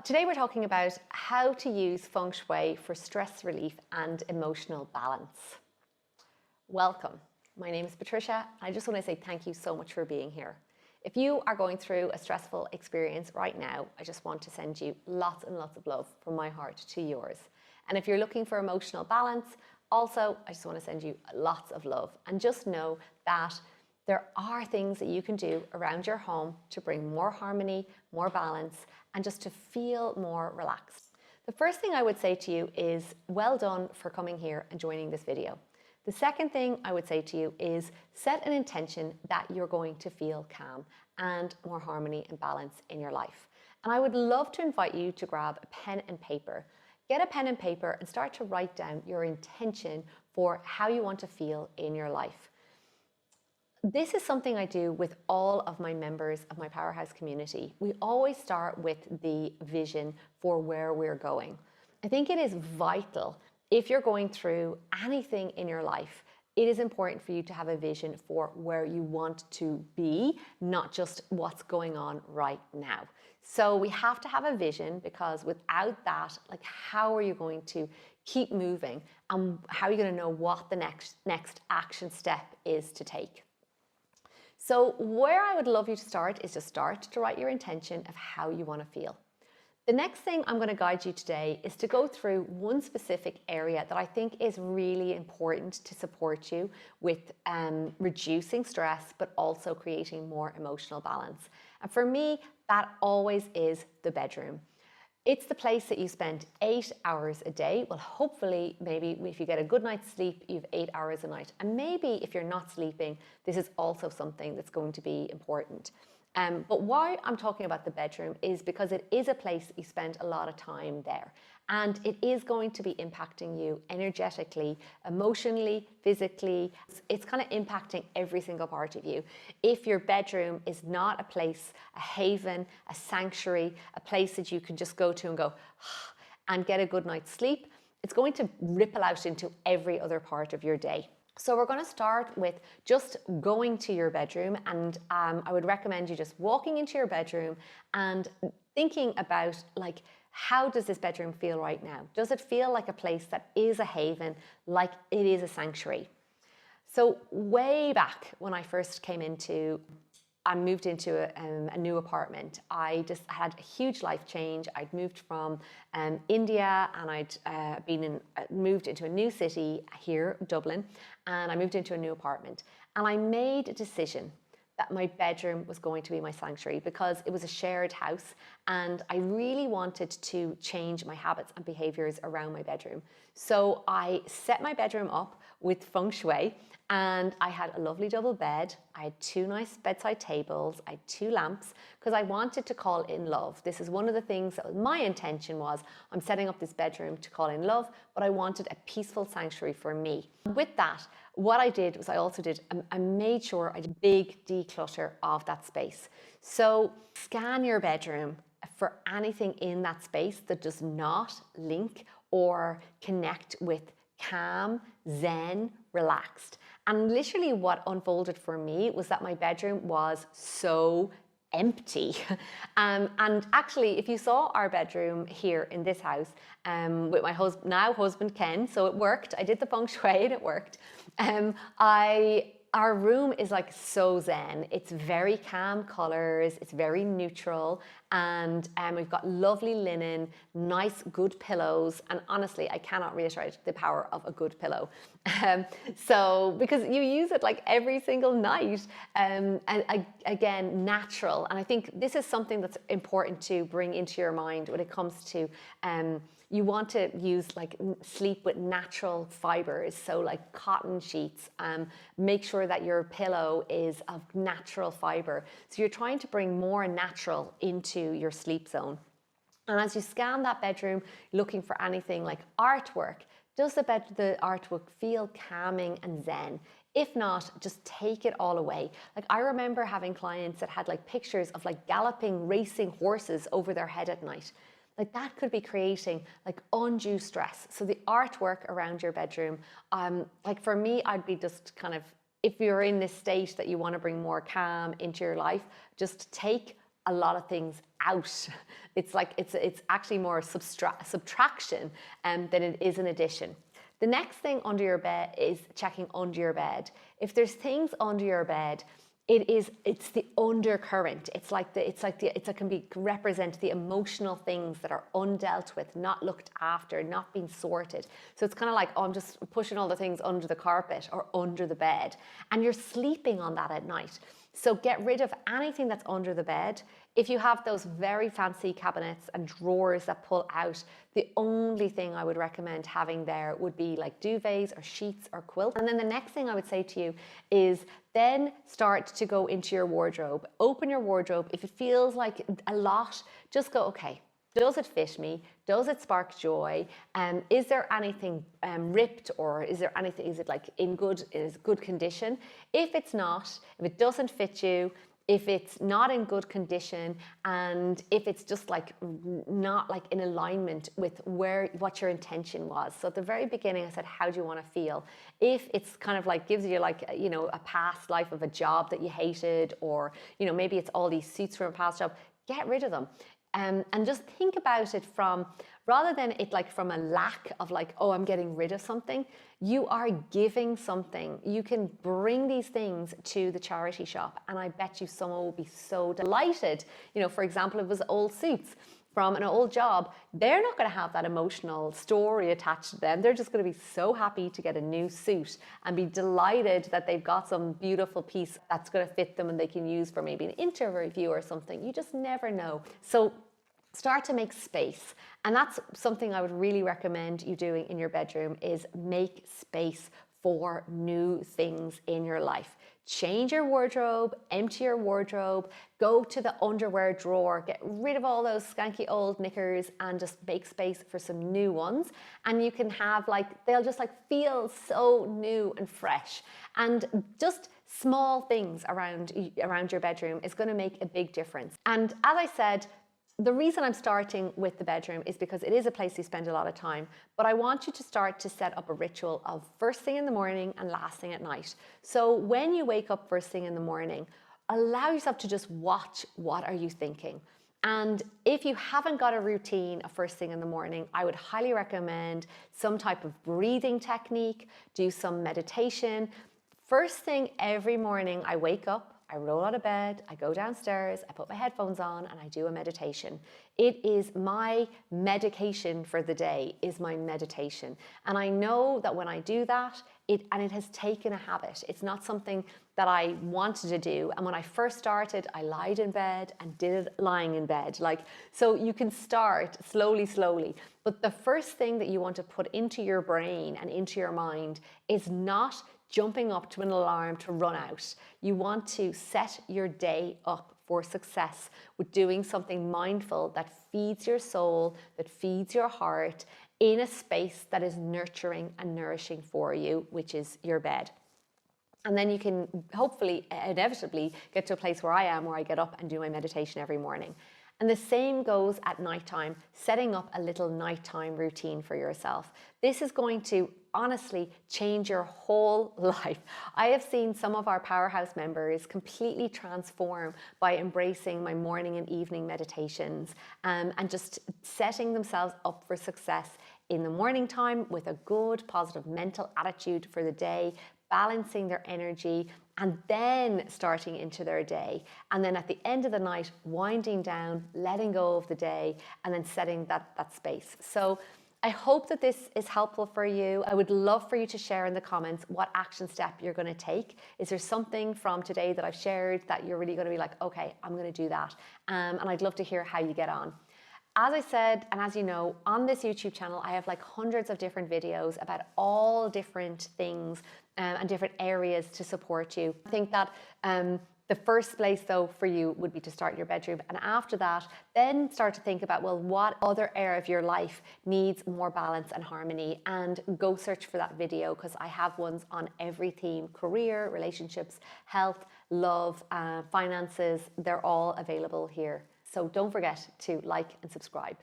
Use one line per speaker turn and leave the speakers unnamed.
Today we're talking about how to use Feng Shui for stress relief and emotional balance. Welcome. My name is Patricia. I just want to say thank you so much for being here. If you are going through a stressful experience right now, I just want to send you lots and lots of love from my heart to yours. And if you're looking for emotional balance, also, I just want to send you lots of love. And just know that there are things that you can do around your home to bring more harmony, more balance, and just to feel more relaxed. The first thing I would say to you is well done for coming here and joining this video. The second thing I would say to you is set an intention that you're going to feel calm and more harmony and balance in your life. And I would love to invite you to grab a pen and paper. Get a pen and paper and start to write down your intention for how you want to feel in your life. This is something I do with all of my members of my Powerhouse community. We always start with the vision for where we're going. I think it is vital if you're going through anything in your life, it is important for you to have a vision for where you want to be, not just what's going on right now. So we have to have a vision, because without that, like, how are you going to keep moving, and how are you going to know what the next action step is to take? So where I would love you to start is to start to write your intention of how you want to feel. The next thing I'm going to guide you today is to go through one specific area that I think is really important to support you with reducing stress, but also creating more emotional balance. And for me, that always is the bedroom. It's the place that you spend 8 hours a day. Well, hopefully, maybe if you get a good night's sleep, you have 8 hours a night. And maybe if you're not sleeping, this is also something that's going to be important. But why I'm talking about the bedroom is because it is a place that you spend a lot of time there. And it is going to be impacting you energetically, emotionally, physically. It's kind of impacting every single part of you. If your bedroom is not a place, a haven, a sanctuary, a place that you can just go to and go and get a good night's sleep, it's going to ripple out into every other part of your day. So we're going to start with just going to your bedroom, and I would recommend you just walking into your bedroom and thinking about, like, how does this bedroom feel right now? Does it feel like a place that is a haven, like it is a sanctuary? So way back when I first I moved into a new apartment. I just had a huge life change. I'd moved from India, and I'd moved into a new city here, Dublin, and I moved into a new apartment. And I made a decision that my bedroom was going to be my sanctuary, because it was a shared house, and I really wanted to change my habits and behaviors around my bedroom. So I set my bedroom up with Feng Shui, and I had a lovely double bed. I had 2 nice bedside tables. I had 2 lamps, because I wanted to call in love. This is one of the things that my intention was, I'm setting up this bedroom to call in love, but I wanted a peaceful sanctuary for me. With that, what I did was I made sure I did a big declutter of that space. So scan your bedroom for anything in that space that does not link or connect with calm, zen, relaxed. And literally what unfolded for me was that my bedroom was so empty. And actually, if you saw our bedroom here in this house with my now husband Ken, so it worked. I did the Feng Shui and it worked. Our room is like so zen. It's very calm colors, it's very neutral, and we've got lovely linen, nice good pillows, and honestly, I cannot reiterate the power of a good pillow. So because you use it like every single night, and again, natural. And I think this is something that's important to bring into your mind when it comes to you want to use sleep with natural fibers, so like cotton sheets. Make sure that your pillow is of natural fiber. So you're trying to bring more natural into your sleep zone. And as you scan that bedroom, looking for anything like artwork, does the artwork feel calming and zen? If not, just take it all away. Like, I remember having clients that had like pictures of like galloping, racing horses over their head at night. Like, that could be creating like undue stress. So the artwork around your bedroom, like for me, I'd be just kind of, if you're in this state that you want to bring more calm into your life, just take a lot of things out. It's like it's actually more subtraction than it is an addition. The next thing under your bed is checking under your bed. If there's things under your bed, it's the undercurrent. It can represent the emotional things that are undealt with, not looked after, not being sorted. So it's kind of like, oh, I'm just pushing all the things under the carpet or under the bed, and you're sleeping on that at night. So get rid of anything that's under the bed. If you have those very fancy cabinets and drawers that pull out, the only thing I would recommend having there would be like duvets or sheets or quilts. And then the next thing I would say to you is then start to go into your wardrobe. Open your wardrobe. If it feels like a lot, just go, okay, does it fit me? Does it spark joy? Is there anything ripped, or is it like in good condition? If it's not, if it doesn't fit you, if it's not in good condition, and if it's just like not like in alignment with what your intention was. So at the very beginning I said, how do you want to feel? If it's kind of like gives you like, you know, a past life of a job that you hated, or, you know, maybe it's all these suits from a past job, get rid of them. And just think about it from, rather than it like from a lack of like, oh, I'm getting rid of something, you are giving something. You can bring these things to the charity shop, and I bet you someone will be so delighted. You know, for example, if it was old suits from an old job, they're not going to have that emotional story attached to them. They're just going to be so happy to get a new suit and be delighted that they've got some beautiful piece that's going to fit them and they can use for maybe an interview or something. You just never know. So start to make space. And that's something I would really recommend you doing in your bedroom, is make space for new things in your life. Change your wardrobe, empty your wardrobe, go to the underwear drawer, get rid of all those skanky old knickers and just make space for some new ones. And you can have like, they'll just like feel so new and fresh. And just small things around your bedroom is going to make a big difference. And as I said, the reason I'm starting with the bedroom is because it is a place you spend a lot of time, but I want you to start to set up a ritual of first thing in the morning and last thing at night. So when you wake up first thing in the morning, allow yourself to just watch, what are you thinking? And if you haven't got a routine of first thing in the morning, I would highly recommend some type of breathing technique, do some meditation. First thing every morning I wake up, I roll out of bed, I go downstairs, I put my headphones on and I do a meditation. It is my medication for the day, is my meditation. And I know that when I do that, it has taken a habit. It's not something that I wanted to do. And when I first started, I lied in bed and did it lying in bed. So you can start slowly. But the first thing that you want to put into your brain and into your mind is not jumping up to an alarm to run out. You want to set your day up for success with doing something mindful that feeds your soul, that feeds your heart, in a space that is nurturing and nourishing for you, which is your bed. And then you can hopefully, inevitably, get to a place where I am, where I get up and do my meditation every morning. And the same goes at nighttime, setting up a little nighttime routine for yourself. This is going to honestly change your whole life. I have seen some of our Powerhouse members completely transform by embracing my morning and evening meditations, and just setting themselves up for success in the morning time with a good, positive mental attitude for the day, balancing their energy, and then starting into their day. And then at the end of the night, winding down, letting go of the day, and then setting that space. So I hope that this is helpful for you. I would love for you to share in the comments what action step you're going to take. Is there something from today that I've shared that you're really going to be like, okay, I'm going to do that? And I'd love to hear how you get on. As I said, and as you know, on this YouTube channel, I have like hundreds of different videos about all different things and different areas to support you. I think that the first place though for you would be to start your bedroom, and after that then start to think about, well, what other area of your life needs more balance and harmony, and go search for that video, because I have ones on every theme: career, relationships, health, love, finances. They're all available here. So don't forget to like and subscribe.